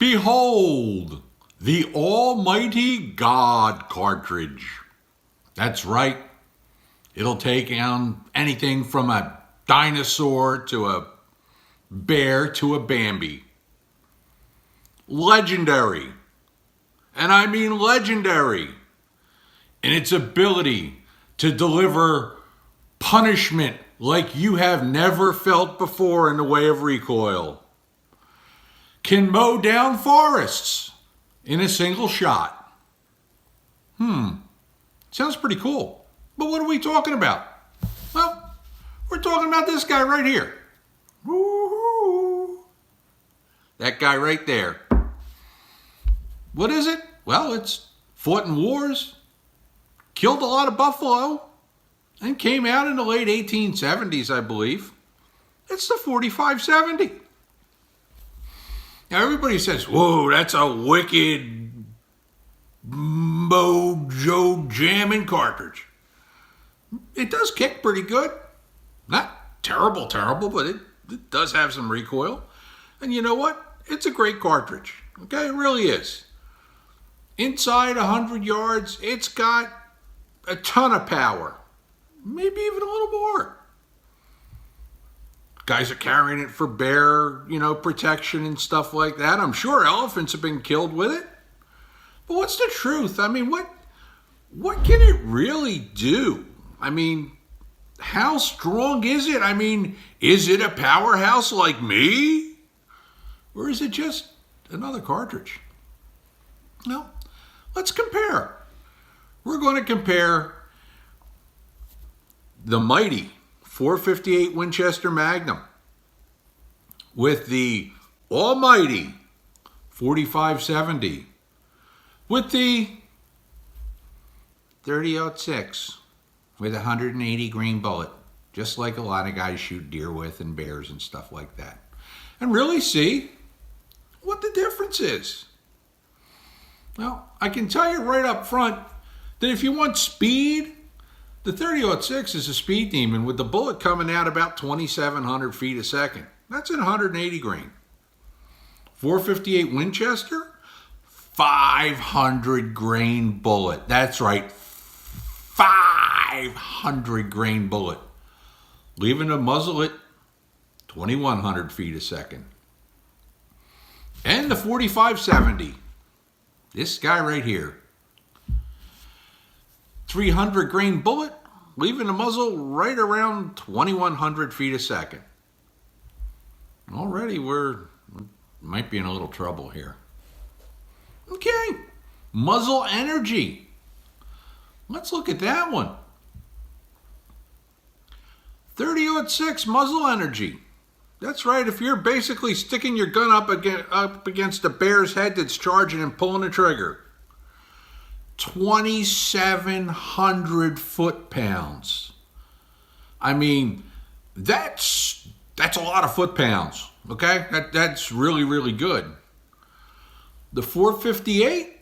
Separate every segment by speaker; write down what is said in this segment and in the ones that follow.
Speaker 1: Behold, the Almighty God cartridge. That's right. It'll take on anything from a dinosaur to a bear to a Bambi. Legendary. And I mean legendary in its ability to deliver punishment like you have never felt before in the way of recoil. Can mow down forests in a single shot. Sounds pretty cool. But what are we talking about? Well, we're talking about this guy right here. Woo-hoo. That guy right there. What is it? Well, it's fought in wars, killed a lot of buffalo, and came out in the late 1870s, I believe. It's the 4570. Now, everybody says, whoa, that's a wicked mojo jamming cartridge. It does kick pretty good. Not terrible, but it does have some recoil. And you know what? It's a great cartridge. Okay, it really is. Inside 100 yards, it's got a ton of power. Maybe even a little more. Guys are carrying it for bear, protection and stuff like that. I'm sure elephants have been killed with it. But what's the truth? I mean, what can it really do? I mean, how strong is it? I mean, is it a powerhouse like me? Or is it just another cartridge? Well, let's compare. We're going to compare the mighty .458 Winchester Magnum with the almighty .4570 with the .30-06 with a 180 grain bullet, just like a lot of guys shoot deer with and bears and stuff like that, and really see what the difference is. Well, I can tell you right up front that if you want speed, the .30-06 is a speed demon with the bullet coming out about 2,700 feet a second. That's at 180 grain. .458 Winchester, 500 grain bullet. That's right, 500 grain bullet, leaving the muzzle at 2,100 feet a second. And the .4570, this guy right here, 300 grain bullet, leaving the muzzle right around 2,100 feet a second. Already might be in a little trouble here. Okay, muzzle energy. Let's look at that one. .30-06 muzzle energy. That's right, if you're basically sticking your gun up against a bear's head that's charging and pulling the trigger. 2,700 foot-pounds. I mean, that's a lot of foot-pounds, okay? That's really, really good. The .458,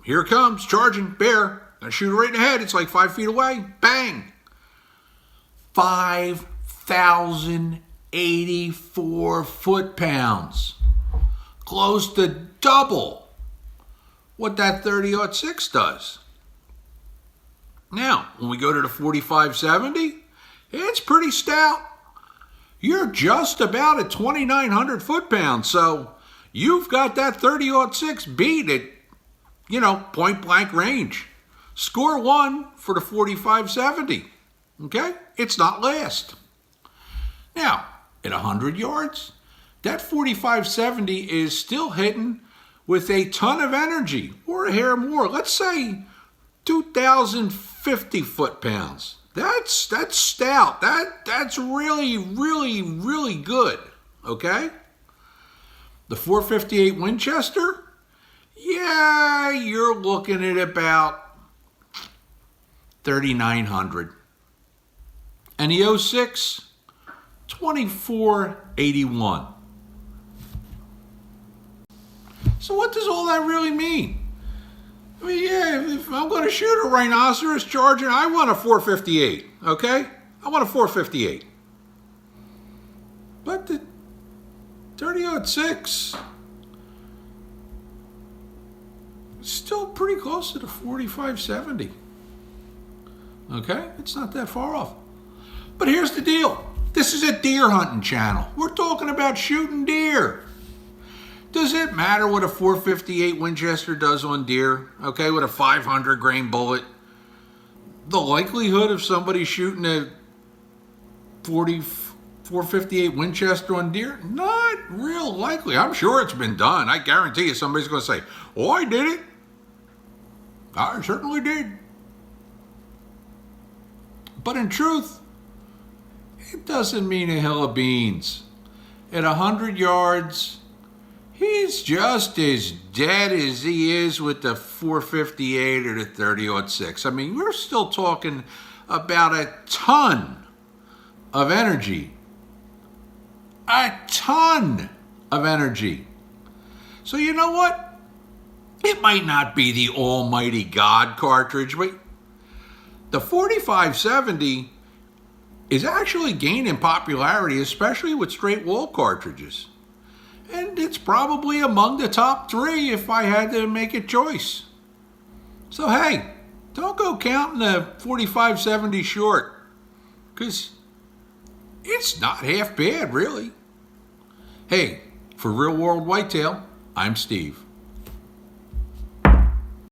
Speaker 1: here it comes, charging, bear. Gonna shoot it right in the head. It's like 5 feet away. Bang! 5,084 foot-pounds. Close to double what that .30-06 does. Now, when we go to the .4570, it's pretty stout. You're just about at 2,900 foot-pounds, so you've got that .30-06 beat at, point-blank range. Score 1 for the .4570, okay? It's not last. Now, at 100 yards, that .4570 is still hitting with a ton of energy, or a hair more. Let's say 2,050 foot-pounds. That's stout. That's really, really, really good, okay? The .458 Winchester, yeah, you're looking at about 3,900. And the .06, 2,481. So what does all that really mean? I mean, yeah, if I'm going to shoot a rhinoceros charging, I want a .458, okay? I want a .458. But the 30-06. Still pretty close to the 4570. Okay? It's not that far off. But here's the deal. This is a deer hunting channel. We're talking about shooting deer. Does it matter what a .458 Winchester does on deer? Okay, with a 500 grain bullet? The likelihood of somebody shooting a .458 Winchester on deer? Not real likely. I'm sure it's been done. I guarantee you somebody's going to say, oh, I did it. I certainly did. But in truth, it doesn't mean a hill of beans. At 100 yards, he's just as dead as he is with the .458 or the 30-06. I mean, we're still talking about a ton of energy. A ton of energy. So you know what? It might not be the almighty God cartridge, but the 4570 is actually gaining popularity, especially with straight wall cartridges. And it's probably among the top 3 if I had to make a choice. So hey, don't go counting the 4570 short, because it's not half bad, really. Hey, for Real World Whitetail, I'm Steve.